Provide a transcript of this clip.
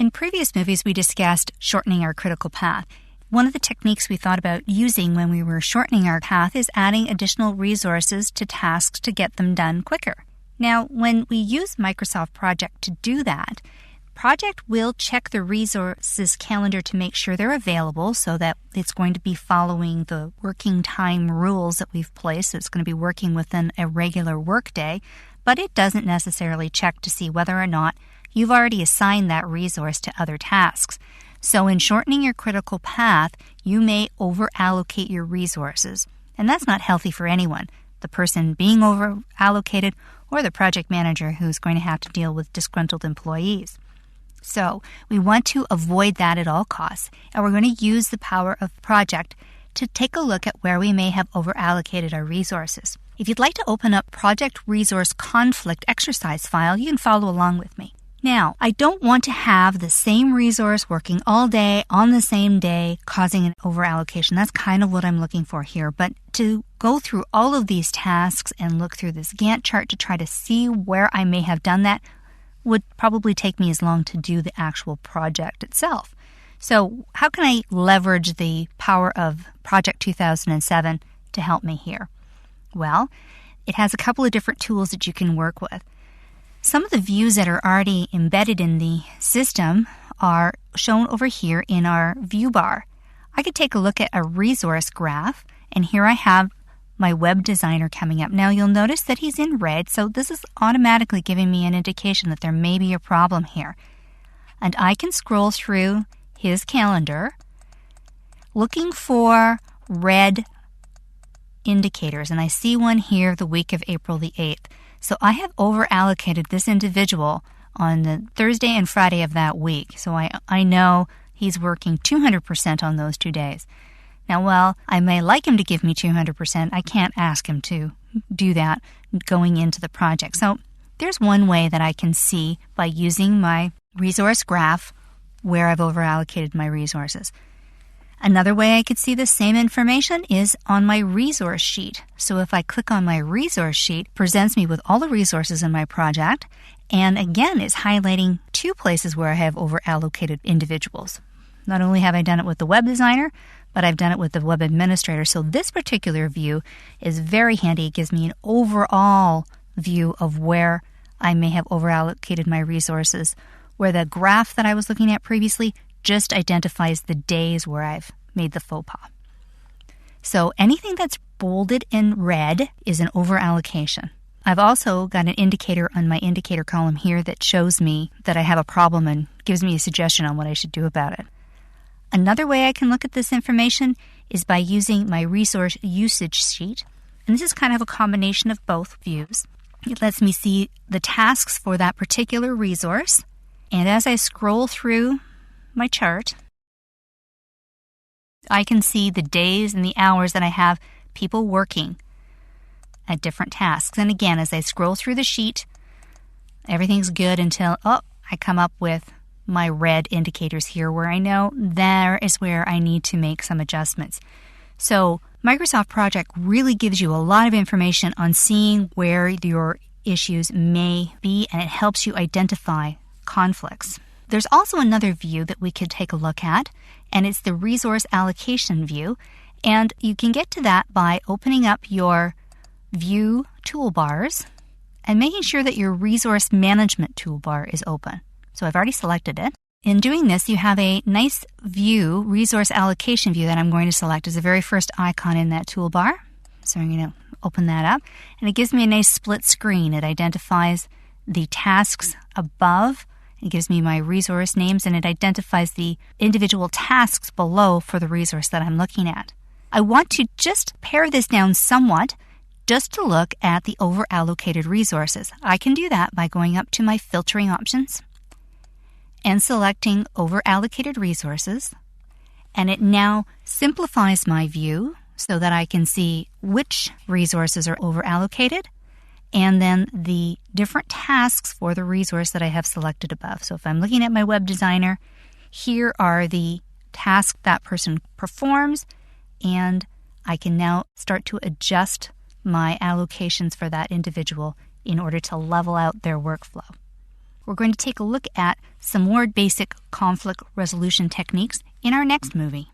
In previous movies, we discussed shortening our critical path. One of the techniques we thought about using when we were shortening our path is adding additional resources to tasks to get them done quicker. Now, when we use Microsoft Project to do that, Project will check the resources calendar to make sure they're available so that it's going to be following the working time rules that we've placed. So it's going to be working within a regular workday, but it doesn't necessarily check to see whether or not you've already assigned that resource to other tasks. So in shortening your critical path, you may over-allocate your resources. And that's not healthy for anyone, the person being over-allocated or the project manager who's going to have to deal with disgruntled employees. So we want to avoid that at all costs. And we're going to use the power of Project to take a look at where we may have over-allocated our resources. If you'd like to open up Project Resource Conflict exercise file, you can follow along with me. Now, I don't want to have the same resource working all day on the same day, causing an overallocation. That's kind of what I'm looking for here. But to go through all of these tasks and look through this Gantt chart to try to see where I may have done that would probably take me as long to do the actual project itself. So how can I leverage the power of Project 2007 to help me here? Well, it has a couple of different tools that you can work with. Some of the views that are already embedded in the system are shown over here in our view bar. I could take a look at a resource graph, and here I have my web designer coming up. Now you'll notice that he's in red, so this is automatically giving me an indication that there may be a problem here. And I can scroll through his calendar looking for red indicators, and I see one here the week of April the 8th. So I have over-allocated this individual on the Thursday and Friday of that week. So I know he's working 200% on those 2 days. Now, while I may like him to give me 200%, I can't ask him to do that going into the project. So there's one way that I can see by using my resource graph where I've over-allocated my resources. Another way I could see the same information is on my resource sheet. So if I click on my resource sheet, it presents me with all the resources in my project, and again, it's highlighting 2 places where I have over-allocated individuals. Not only have I done it with the web designer, but I've done it with the web administrator. So this particular view is very handy. It gives me an overall view of where I may have over-allocated my resources, where the graph that I was looking at previously just identifies the days where I've made the faux pas. So anything that's bolded in red is an over-allocation. I've also got an indicator on my indicator column here that shows me that I have a problem and gives me a suggestion on what I should do about it. Another way I can look at this information is by using my resource usage sheet. And this is kind of a combination of both views. It lets me see the tasks for that particular resource. And as I scroll through my chart, I can see the days and the hours that I have people working at different tasks. And again, as I scroll through the sheet, everything's good until, I come up with my red indicators here where I know there is where I need to make some adjustments. So Microsoft Project really gives you a lot of information on seeing where your issues may be, and it helps you identify conflicts. There's also another view that we could take a look at, and it's the resource allocation view. And you can get to that by opening up your view toolbars and making sure that your resource management toolbar is open. So I've already selected it. In doing this, you have a nice view, resource allocation view that I'm going to select as the very first icon in that toolbar. So I'm going to open that up, and it gives me a nice split screen. It identifies the tasks above. It gives me my resource names, and it identifies the individual tasks below for the resource that I'm looking at. I want to just pare this down somewhat just to look at the over-allocated resources. I can do that by going up to my filtering options and selecting over-allocated resources. And it now simplifies my view so that I can see which resources are over-allocated and then the different tasks for the resource that I have selected above. So if I'm looking at my web designer, here are the tasks that person performs, and I can now start to adjust my allocations for that individual in order to level out their workflow. we're going to take a look at some more basic conflict resolution techniques in our next movie.